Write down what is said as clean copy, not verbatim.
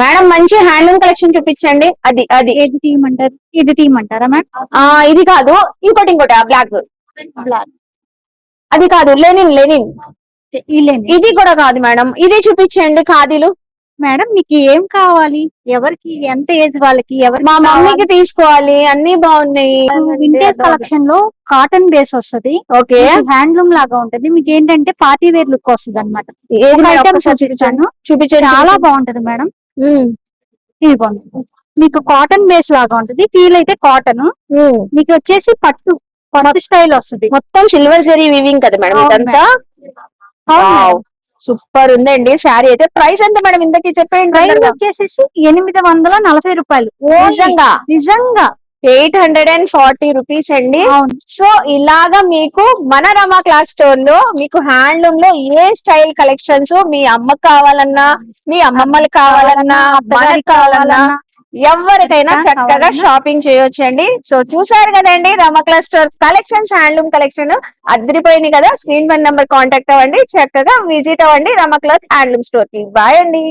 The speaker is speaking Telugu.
మేడం మంచి హ్యాండ్లూమ్ కలెక్షన్ చూపించండి. అది అది ఏది తీయమంటారు? ఇది తీయమంటారా మేడం? ఇది కాదు, ఇంకోటి బ్లాక్. బ్లాక్. అది కాదు, లెనిన్ లెనిన్. ఇది కూడా కాదు మేడం, ఇది చూపించండి ఖాదీలు. మేడం మీకు ఏం కావాలి? ఎవరికి, ఎంత ఏజ్ వాళ్ళకి, ఎవరికి? మా మమ్మీకి తీసుకోవాలి, అన్ని బాగున్నాయి. వింటేజ్ కలెక్షన్ లో కాటన్ బేస్ వస్తది. ఓకే, హ్యాండ్లూమ్ లాగా ఉంటది. మీకు ఏంటంటే పార్టీ వేర్ లుక్ వస్తుంది అనమాట. చూపిస్తాను, చూపించండి. చాలా బాగుంటది మేడం. ఇది బాగుంది. మీకు కాటన్ బేస్ లాగా ఉంటది. ఫీల్ అయితే కాటన్. మీకు వచ్చేసి పట్టు పట్టు స్టైల్ వస్తుంది. మొత్తం సిల్వర్ జరీ వీవింగ్ కదా మేడం ఇదంతా. సూపర్ ఉందండి శారీ అయితే. ప్రైస్ ఎంత మేడం ఇంతకీ చెప్పండి? ప్రైస్ వచ్చేసి 840 రూపాయలు. నిజంగా నిజంగా 840 రూపీస్ అండి. సో ఇలాగా మీకు మన రమా క్లాస్ స్టోర్ లో మీకు హ్యాండ్లూమ్ లో ఏ స్టైల్ కలెక్షన్స్ మీ అమ్మకి కావాలన్నా, మీ అమ్మమ్మకి కావాలన్నా, మనకి కావాలన్నా, ఎవరికైనా చక్కగా షాపింగ్ చేయొచ్చండి. సో చూసారు కదండి Rama class store collections, handloom collection అదిరిపోయింది కదా. స్క్రీన్ 1 నెంబర్ కాంటాక్ట్ అవ్వండి, చక్కగా విజిట్ అవ్వండి రమా క్లాస్ హ్యాండ్లూమ్ స్టోర్ కి. బాయ్ అండి.